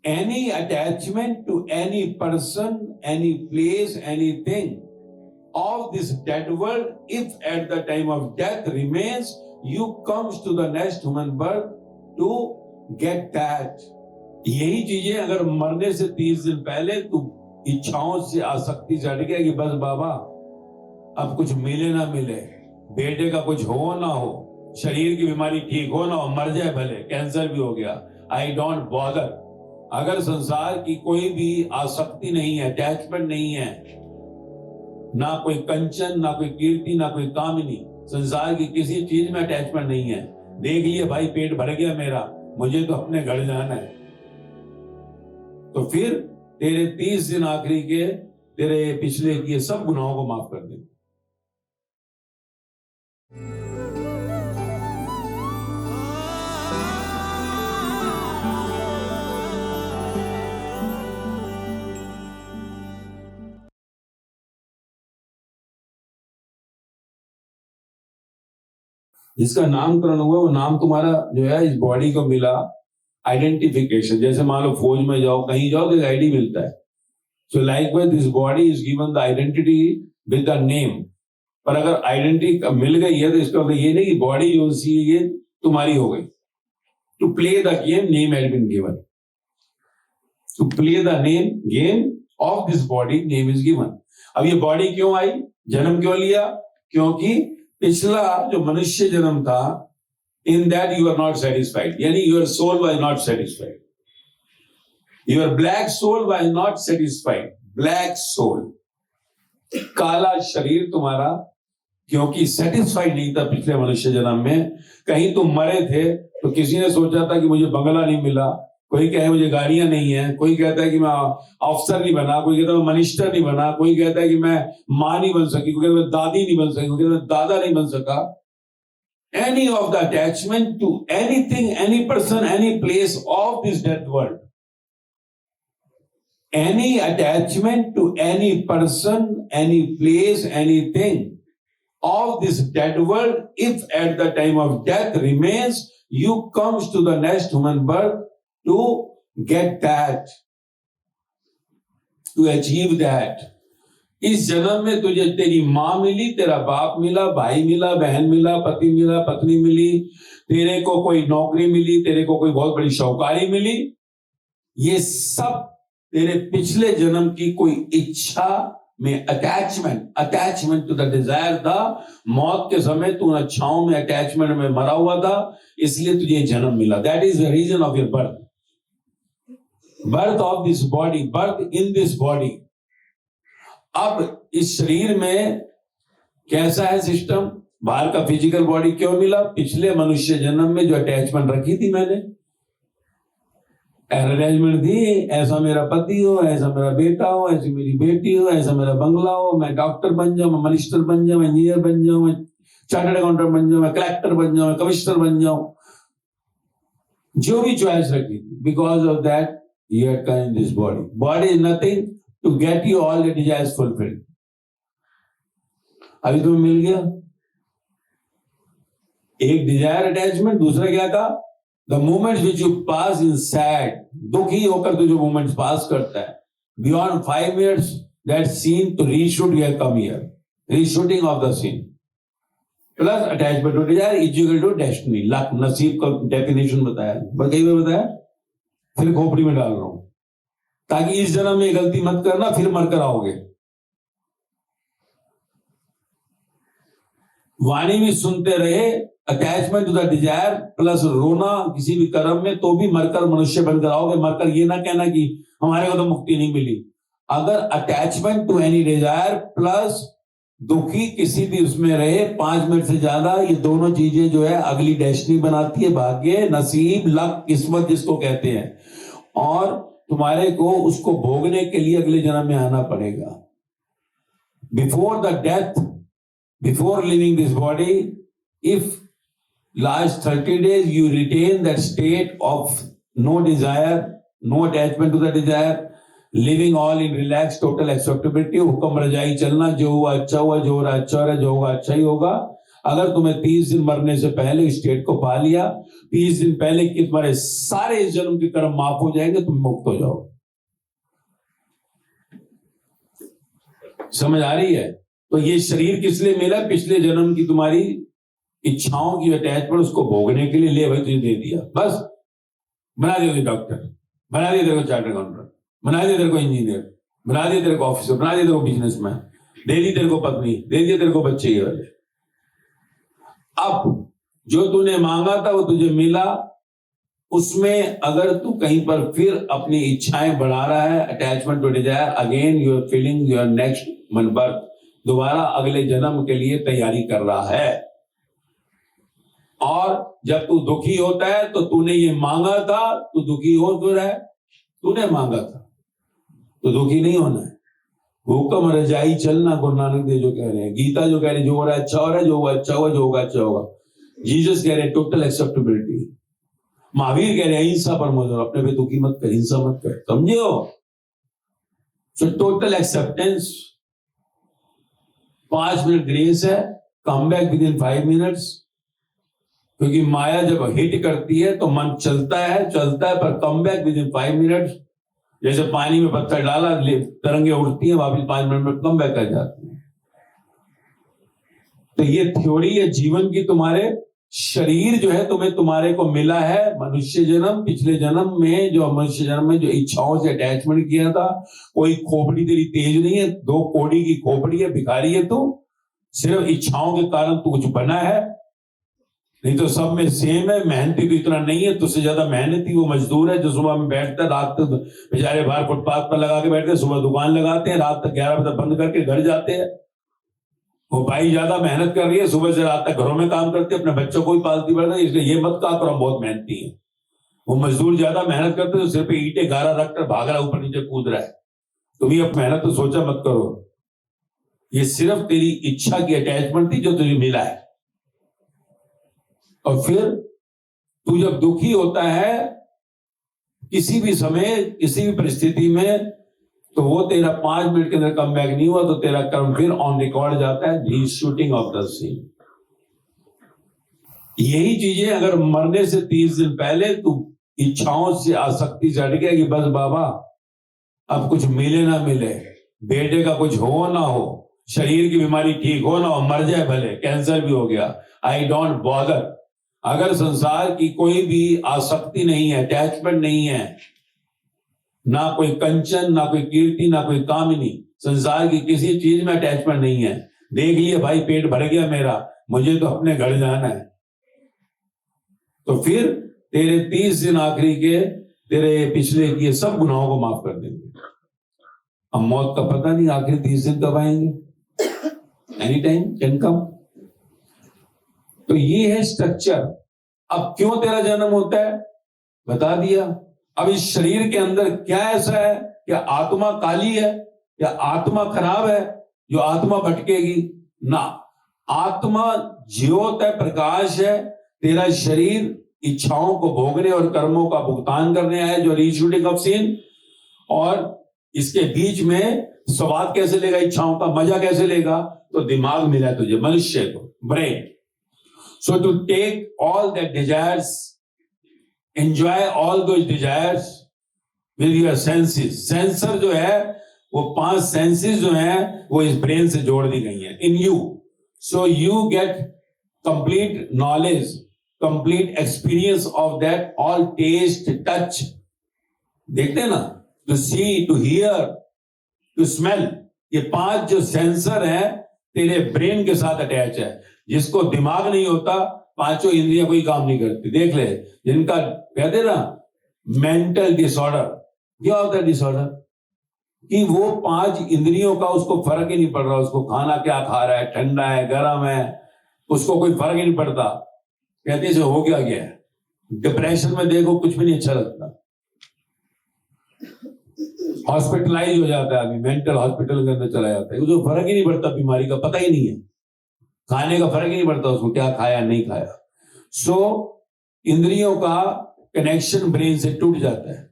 any attachment to any person, any place, anything of this dead world, if at the time of death remains, you comes to the next human birth to get that. यही चीजें अगर मरने से 30 दिन पहले तू इच्छाओं से आसक्ति चढ़ गया कि बस बाबा अब कुछ मिले ना मिले, बेटे का कुछ हो ना हो, शरीर की बीमारी ठीक हो ना हो, मर जाए भले, कैंसर भी हो गया, आई डोंट बॉदर। अगर संसार की कोई भी आसक्ति नहीं है, अटैचमेंट नहीं है, ना कोई कंचन, ना कोई कीर्ति, ना कोई कामिनी, संसार की किसी चीज में अटैचमेंट नहीं है, देख लिए भाई पेट भर गया मेरा, मुझे तो अपने घर जाना है, तो फिर तेरे 30 दिन आखिरी के तेरे पिछले किए सब गुनाहों को माफ कर देंगे। जिसका नामकरण हुआ वो नाम तुम्हारा जो है इस बॉडी को मिला, आइडेंटिफिकेशन। जैसे मान लो फौज में जाओ, कहीं जाओ तो आईडी मिलता है। सो likewise this body is given the identity with the name. पर अगर आइडेंटिटी मिल गई है तो इसका मतलब ये नहीं कि बॉडी जो सी ये तुम्हारी हो गई। To play the game name has been given, to play the name game of this body name is given. अब ये बॉडी क्यों आई, जन्म क्यों लिया? क्योंकि पिछला जो मनुष्य जन्म था, in that you are not satisfied, यानी your soul was not satisfied, your black soul was not satisfied. Black soul, काला शरीर तुम्हारा, क्योंकि सेटिस्फाइड नहीं था पिछले मनुष्य जन्म में। कहीं तुम मरे थे तो किसी ने सोचा था कि मुझे बंगला नहीं मिला, कोई कहे मुझे गाड़ियां नहीं है, कोई कहता है कि मैं अफसर नहीं बना, कोई कहता है मैं मिनिस्टर नहीं बना, कोई कहता है कि मैं मां नहीं बन सकी, कोई कहता है मैं दादी नहीं बन सकी, कोई कहता है मैं दादा नहीं बन सका। Any of the attachment to anything, any person, any place of this dead world, any attachment to any person, any place, anything of this dead world, if at the time of death remains, you comes to the next human birth to get that, to achieve that. इस जन्म में तुझे तेरी माँ मिली, तेरा बाप मिला, भाई मिला, बहन मिला, पति मिला, पत्नी मिली, तेरे को कोई नौकरी मिली, तेरे को कोई बहुत बड़ी शौकारी मिली। ये सब तेरे पिछले जन्म की कोई इच्छा में अटैचमेंट टू द डिजायर था। मौत के समय तू उन इच्छाओं में, अटैचमेंट में मरा हुआ था, इसलिए तुझे जन्म मिला। That is the reason of your birth, birth of this body, birth in this body. अब इस शरीर में कैसा है सिस्टम, बाहर का फिजिकल बॉडी क्यों मिला? पिछले मनुष्य जन्म में जो अटैचमेंट रखी थी मैंने, अटैचमेंट थी, ऐसा मेरा पति हो, ऐसा मेरा बेटा हो, ऐसी मेरी बेटी हो, ऐसा मेरा बंगला हो, मैं डॉक्टर बन जाऊं, मैं मिनिस्टर बन जाऊं, मैं इंजीनियर बन जाऊं, मैं चार्टर्ड अकाउंटेंट बन जाऊं, मैं कलेक्टर बन जाऊं, मैं कमिश्नर बन जाऊं, जो भी चॉइस रखी थी। Because of that you had come in this body. Body is nothing to get you all the desires fulfilled. अभी तुम्हें मिल गया एक डिजायर अटैचमेंट, दूसरा क्या था? The moments which you pass in sad, दुखी होकर तू जो मोमेंट्स पास करता है, beyond 5 minutes that scene to reshoot, you have come here, reshooting of the scene plus attachment to desire is equal to destiny, luck, नसीब का definition बताया, कई बार बताया, फिर खोपड़ी में डाल रहा हूं ताकि इस जन्म में गलती मत करना, फिर मरकर आओगे। वाणी भी सुनते रहे, attachment to the desire plus रोना किसी भी कर्म में, तो भी मरकर मनुष्य बनकर आओगे। मरकर ये ना कहना कि हमारे को तो मुक्ति नहीं मिली। अगर attachment to any desire plus दुखी किसी भी उसमें रहे 5 मिनट से ज्यादा, ये दोनों चीजें जो है अगली डेस्टिनी बनाती है, भाग्य, नसीब, लक, किस्मत जिसको कहते हैं, और तुम्हारे को उसको भोगने के लिए अगले जन्म में आना पड़ेगा। Before the death, before living this body, if last 30 days you retain that state of no desire, no attachment to the desire, living all in relaxed total acceptability, हुक्म रजाई चलना, जो हुआ अच्छा हुआ, जो हो रहा अच्छा हो रहा, जो होगा अच्छा ही होगा। अगर तुम्हें 30 दिन मरने से पहले स्टेट को पा लिया, 30 दिन पहले कि तुम्हारे सारे इस जन्म के कर्म माफ हो जाएंगे, तुम मुक्त हो जाओ। समझ आ रही है? तो ये शरीर किस लिए मिला? पिछले जन्म की तुम्हारी इच्छाओं की अटैचमेंट, उसको भोगने के लिए ले भाई तुझे दे दिया। बस बना दिया तुझे डॉक्टर, बना दिया तेरे को चार्टर्ड अकाउंटेंट, बना दिया तेरे को इंजीनियर, बना दिया तेरे को ऑफिसर, बना दिया तेरे को बिजनेसमैन, दे दी तेरे को पत्नी, दे दिया तेरे को बच्चे। ये वाले अब जो तूने मांगा था वो तुझे मिला। उसमें अगर तू कहीं पर फिर अपनी इच्छाएं बढ़ा रहा है, attachment to desire, again you are feeling your next मन बर्थ, दोबारा अगले जन्म के लिए तैयारी कर रहा है। और जब तू दुखी होता है तो तूने ये मांगा था, तू दुखी हो क्यों रहा है? तूने मांगा था तो दुखी नहीं होना है। हुक्म रजाई चलना, गुरु नानक देव जो कह रहे हैं, गीता जो कह रहे हैं, जो हो रहा है अच्छा हो रहा है, जो हुआ अच्छा हुआ, जो होगा अच्छा होगा। जीसस कह रहे हैं टोटल एक्सेप्टेबिलिटी। महावीर कह रहे हैं अहिंसा पर मत, अपने पे दुखी मत कर, हिंसा मत कर, समझे हो? So total acceptance. 5 minute grace है, come back within 5 minutes. क्योंकि माया जब हिट करती है तो मन चलता है पर कम बैक विद इन 5 मिनट्स। जैसे पानी में पत्थर डाला, तरंगे उड़ती हैं, वापिस 5 मिनट में कम बैक कर जाती है। तो ये थ्योरी है जीवन की। तुम्हारे शरीर जो है तुम्हें, तुम्हारे को मिला है मनुष्य जन्म। पिछले जन्म में जो मनुष्य जन्म में जो इच्छाओं से अटैचमेंट किया था, कोई खोपड़ी तेरी तेज नहीं है, 2 कौड़ी की खोपड़ी है, भिखारी है तू। सिर्फ इच्छाओं के कारण तू कुछ बना है, नहीं तो सब में सेम है। मेहनती तो इतना नहीं है, तुझसे ज्यादा मेहनती वो मजदूर है जो सुबह में बैठता है, रात तक बेचारे बाहर फुटपाथ पर लगा के बैठते हैं, सुबह दुकान लगाते हैं, रात तक 11 बजे बंद करके घर जाते हैं। वो भाई ज्यादा मेहनत कर रही है, सुबह से रात तक घरों में काम करते हैं, अपने बच्चों को भी पालती बढ़ता है। इसलिए ये मत कहा करो हम बहुत मेहनती है। वो मजदूर ज्यादा मेहनत करते हैं, सिर पे ईंटें गारा रखकर भाग रहा है, ऊपर नीचे कूद रहा है। तुम्हें अब मेहनत तो सोचा मत करो। ये सिर्फ तेरी इच्छा की अटैचमेंट थी जो तुझे मिला है। और फिर तू जब दुखी होता है किसी भी समय, किसी भी परिस्थिति में, तो वो तेरा 5 मिनट के अंदर कम बैक नहीं हुआ तो तेरा कर्म फिर ऑन रिकॉर्ड जाता है, री शूटिंग ऑफ द सीन। यही चीजें अगर मरने से 30 दिन पहले तू इच्छाओं से आसक्ति से हट गया कि बस बाबा अब कुछ मिले ना मिले, बेटे का कुछ हो ना हो, शरीर की बीमारी ठीक हो ना हो, मर जाए भले, कैंसर भी हो गया, आई डोंट बॉदर। अगर संसार की कोई भी आसक्ति नहीं है, अटैचमेंट नहीं है, ना कोई कंचन, ना कोई कीर्ति, ना कोई कामिनी, संसार की किसी चीज में अटैचमेंट नहीं है, देख लिया भाई पेट भर गया मेरा, मुझे तो अपने घर जाना है, तो फिर तेरे 30 दिन आखिरी के, तेरे पिछले किए सब गुनाहों को माफ कर देंगे। अब मौत का पता नहीं आखिरी 30 दिन कब आएंगे, एनी टाइम कैन कम। तो ये है स्ट्रक्चर। अब क्यों तेरा जन्म होता है बता दिया। अब इस शरीर के अंदर क्या ऐसा है? क्या आत्मा काली है या आत्मा खराब है जो आत्मा भटकेगी? ना, आत्मा ज्योत है, प्रकाश है। तेरा शरीर इच्छाओं को भोगने और कर्मों का भुगतान करने आया, जो रीशूटिंग ऑफ सीन। और इसके बीच में स्वाद कैसे लेगा, इच्छाओं का मजा कैसे लेगा? तो दिमाग मिला तुझे, मनुष्य को, brain. So to take all that desires, enjoy all those desires with your senses. Sensor जो है वो 5 सेंसेस जो है वो इस ब्रेन से जोड़ दी गई है in you. So you get complete knowledge, complete experience of that all taste, touch. देखते हैं ना, to see, to hear, to smell. ये 5 जो सेंसर है तेरे ब्रेन के साथ अटैच है। जिसको दिमाग नहीं होता, 5 इंद्रियां कोई काम नहीं करती। देख ले, जिनका कहते ना मेंटल डिसऑर्डर, क्या होता है डिसऑर्डर? कि वो 5 इंद्रियों का उसको फर्क ही नहीं पड़ रहा, उसको खाना क्या खा रहा है, ठंडा है, गर्म है, उसको कोई फर्क ही नहीं पड़ता। कहते से हो क्या गया है। डिप्रेशन में देखो कुछ भी नहीं अच्छा लगता, हॉस्पिटलाइज हो जाता है, अभी मेंटल हॉस्पिटल के अंदर चला जाता है, उसको फर्क ही नहीं पड़ता, बीमारी का पता ही नहीं है, खाने का फर्क ही नहीं पड़ता उसको, क्या खाया नहीं खाया। सो इंद्रियों का कनेक्शन ब्रेन से टूट जाता है।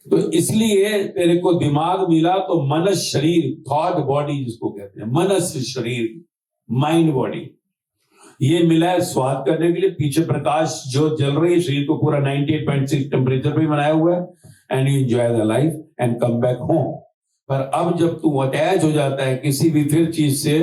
तो इसलिए तेरे को दिमाग मिला तो मनस शरीर, थॉट बॉडी जिसको कहते हैं, मनस शरीर, माइंड बॉडी, ये मिला है स्वाद करने के लिए। पीछे प्रकाश जो जल रही है, शरीर को पूरा 98.6 टेम्परेचर पे बनाया हुआ है, and you enjoy the life and come back home. पर अब जब तू अटैच हो जाता है किसी भी फिर चीज से,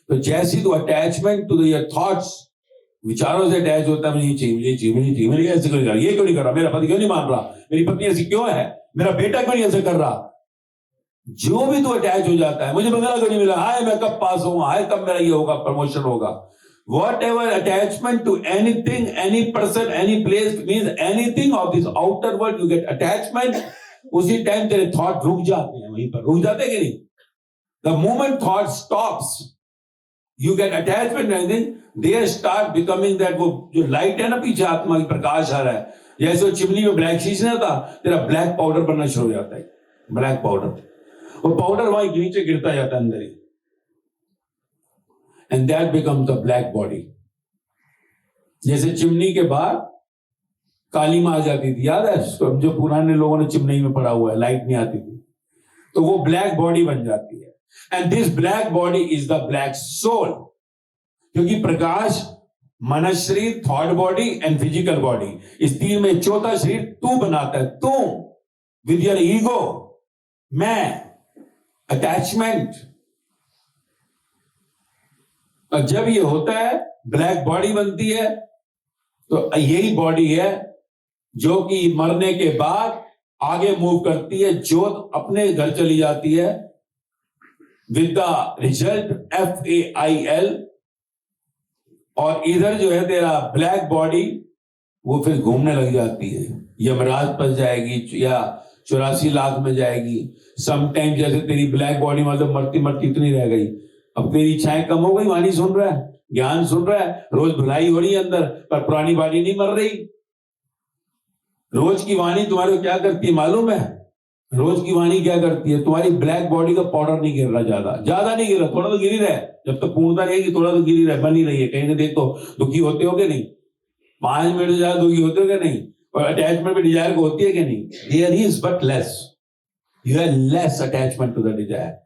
तो जैसी तू अटैचमेंट टू योर थॉट्स, विचारों से अटैच होता है, मुझे चाहिए, मेरे ऐसे क्यों कर रहा, ये क्यों नहीं कर रहा, मेरा पति क्यों नहीं मान रहा, मेरी पत्नी ऐसी क्यों है, मेरा बेटा क्यों नहीं ऐसे कर रहा, जो भी तू अटैच हो जाता है, मुझे बंगला क्यों नहीं मिला, हाय मैं कब पास हूं, हाय कब मेरा ये होगा, प्रमोशन होगा, whatever attachment to anything, any person, any place, means anything of this outer world, you get attachment, उसी टाइम तेरे थॉट रुक जाते हैं, वहीं पर रुक जाते हैं कि नहीं? The moment thought stops, you get attachment and then they start becoming that, वो जो लाइट है ना पीछे आत्मा की प्रकाश आ रहा है, जैसे वो चिमनी में ब्लैक शीश नहीं होता, तेरा ब्लैक पाउडर बनना शुरू हो जाता है, ब्लैक पाउडर, वो पाउडर वहां नीचे गिरता जाता है अंदर ही, and that becomes the black body। जैसे चिमनी के बाद काली मां आ जाती थी, याद है जो पुराने लोगों ने चिमनी में पड़ा हुआ है, लाइट नहीं आती थी, तो वो ब्लैक बॉडी बन जाती है, and this black body is the black soul. क्योंकि प्रकाश मनस शरीर, thought body and physical body, इस तीन में चौथा शरीर तू बनाता है, तू विद योर ईगो, मैं, अटैचमेंट। और जब ये होता है ब्लैक बॉडी बनती है, तो यही बॉडी है जो कि मरने के बाद आगे मूव करती है, जोत अपने घर चली जाती है विद द रिजल्ट FAIL, और इधर जो है तेरा ब्लैक बॉडी वो फिर घूमने लग जाती है, यमराज पर जाएगी या 84 लाख में जाएगी। समटाइम जैसे तेरी ब्लैक बॉडी मतलब मरती मरती इतनी रह गई, अब तेरी इच्छाएं कम हो गई, वाणी सुन रहा है, ज्ञान सुन रहा है, रोज भलाई हो रही है अंदर, पर पुरानी बॉडी नहीं मर रही। रोज की वाणी तुम्हारे क्या करती है मालूम है? रोज की वाणी क्या करती है, तुम्हारी ब्लैक बॉडी का पाउडर नहीं गिर रहा, ज्यादा नहीं गिर रहा, थोड़ा तो गिरी रहे, जब तक पूर्णता रहेगी थोड़ा तो गिरी रहे, बनी रही है। कहीं ना देखो दुखी होते हो कि नहीं, 5 मिनट से ज्यादा दुखी होते हो कि नहीं, और अटैचमेंट में डिजायर को होती है कि नहीं? There is but less, you have less attachment to the desire,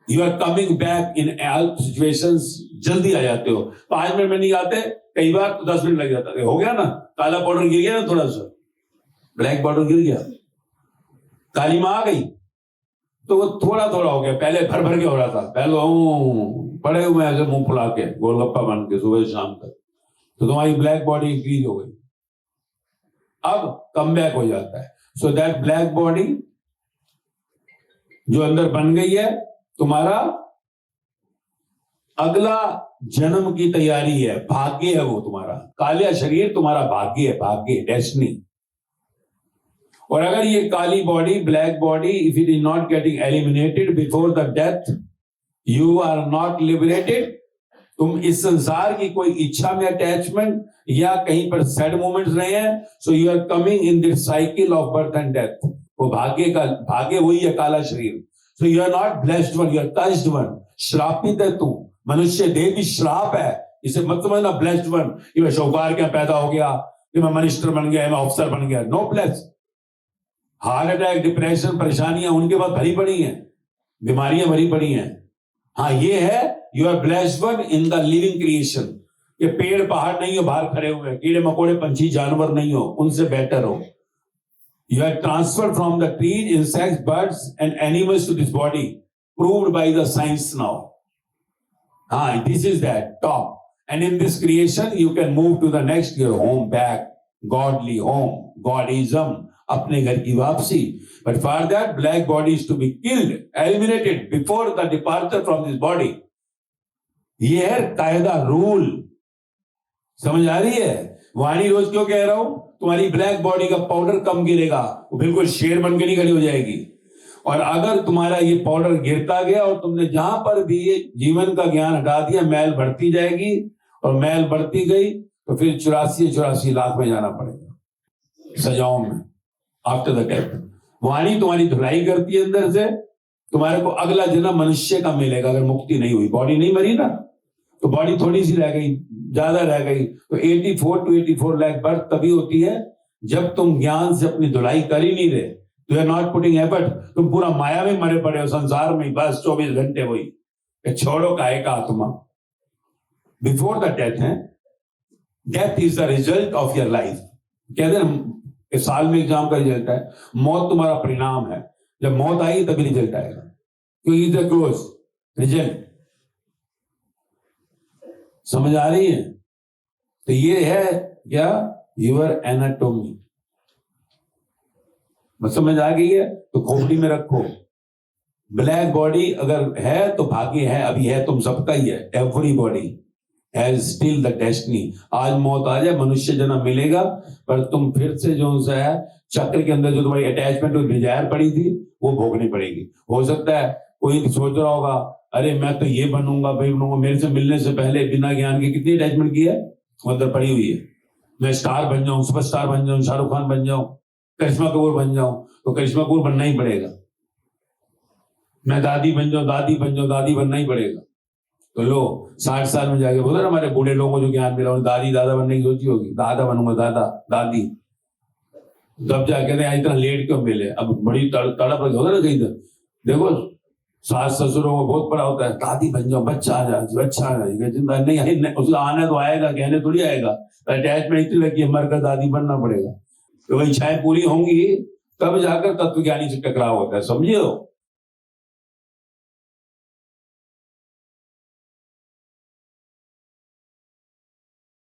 you are coming back in all situations, जल्दी आ जाते हो। 5 मिनट में नहीं आते, कई बार तो 10 मिनट लग जाता है। हो गया ना, काला पाउडर गिर गया ना, थोड़ा सा ब्लैक पाउडर गिर गया, काली मां आ गई, तो वो थोड़ा थोड़ा हो गया, पहले भर भर के हो रहा था, पहले पड़े हुए ऐसे मुंह फुला के गोलगप्पा बन के सुबह शाम तक, तो तुम्हारी ब्लैक बॉडी इंक्रीज हो गई, अब कम बैक हो जाता है। सो दैट ब्लैक बॉडी जो अंदर बन गई है, तुम्हारा अगला जन्म की तैयारी है, भाग्य है वो तुम्हारा, काला शरीर तुम्हारा भाग्य है, भाग्य, डेस्टिनी। और अगर ये काली body, black body, if it is not getting eliminated before the death, you are not liberated. तुम इस संसार की कोई इच्छा में अटैचमेंट या कहीं पर सैड मोमेंट्स रहे हैं, so you are coming in this cycle of birth and death. वो भाग्य का, भाग्य वही है काला शरीर। So you are not blessed one, you are cursed one, श्रापित है तू। मनुष्य देह भी श्राप है, इसे मत समझना ब्लेस्ड वन कि मैं शौकार क्या पैदा हो गया, कि मैं मिनिस्टर बन गया, मैं ऑफिसर बन गया। No blessed. Heart attack, depression, परेशानियां उनके बाद भरी पड़ी हैं, बीमारियां भरी पड़ी हैं। हाँ ये है, you are blessed one in the living creation. ये पेड़ पहाड़ नहीं हो बाहर खड़े हुए, कीड़े मकोड़े पंछी जानवर नहीं हो, उनसे बेटर हो। You are transferred from the trees, insects, birds and animals to this body, proved by the science now. This is that top. And in this creation, you can move to the next, your home back, godly home, Godism, अपने घर की वापसी. But for that, black body is to be killed, eliminated before the departure from this body. ये है कायदा, rule. समझ आ रही है? वाणी रोज क्यों कह रहा हूं, तुम्हारी ब्लैक बॉडी का पाउडर कम गिरेगा, वो बिल्कुल शेर बन के नहीं खड़ी हो जाएगी। और अगर तुम्हारा ये पाउडर गिरता गया और तुमने जहां पर भी ये जीवन का ज्ञान हटा दिया, मैल बढ़ती जाएगी, और मैल बढ़ती गई तो फिर 84 लाख में जाना पड़ेगा, सजाओं में, आफ्टर द डेथ। वाणी तुम्हारी धुलाई करती है अंदर से, तुम्हारे को अगला जन्म मनुष्य का मिलेगा अगर मुक्ति नहीं हुई। बॉडी नहीं मरी ना, तो बॉडी थोड़ी सी रह गई, ज्यादा रह गई, तो 84 to 84 लाख बर्थ तभी होती है जब तुम ज्ञान से अपनी धुलाई कर ही नहीं रहे। You are not putting effort, तुम पूरा माया में मरे पड़े हो संसार में, बस 24 घंटे वही छोड़ो काहे का आत्मा। बिफोर द डेथ है, death is the result of your life. कहते हैं साल में एग्जाम का रिजल्ट है, मौत तुम्हारा परिणाम है। जब मौत आई तभी रिजल्ट आएगा, क्योंकि द क्लोज रिजल्ट। समझ आ रही है? तो ये है क्या, यूर एनाटोमी। बस समझ आ गई है? तो खोपड़ी में रखो। ब्लैक बॉडी अगर है तो भाग्य है, अभी है, तुम सबका ही है। Every body has still the destiny. आज मौत आ जाए, मनुष्य जन्म मिलेगा, पर तुम फिर से जो सा है चक्र के अंदर जो तुम्हारी अटैचमेंट और डिजायर पड़ी थी वो भोगनी पड़ेगी। हो सकता है कोई सोच रहा होगा, अरे मैं तो ये बनूंगा भाई बनूंगा, मेरे से मिलने से पहले बिना ज्ञान के कितनी अटैचमेंट की है अंदर पड़ी हुई है। मैं स्टार बन जाऊं, सुपरस्टार बन जाऊं, शाहरुख खान बन जाऊं, करिश्मा कपूर बन जाऊं, तो करिश्मा कपूर बनना ही पड़ेगा। मैं दादी बन जाऊं, दादी बन जाऊं, दादी बनना ही पड़ेगा। तो लो 60 साल में जाके बोला ना, हमारे बूढ़े लोगों को जो ज्ञान मिला, दादी दादा बनने की सोची होगी, दादा बनूंगा, दादा दादी। तब जाके इतना लेट क्यों मिले, अब बड़ी तड़प होता ना कहीं। देखो सास ससुरों को बहुत बड़ा होता है, दादी बन जाओ, बच्चा आ जाए, बच्चा आ जाएगा, नहीं उसका आना तो आएगा, कहने थोड़ी आएगा। अटैचमेंट इतनी लगी, मर कर दादी बनना पड़ेगा। तो वह इच्छाएं पूरी होंगी तब जाकर तत्वज्ञानी से टकराव होता है, समझे हो?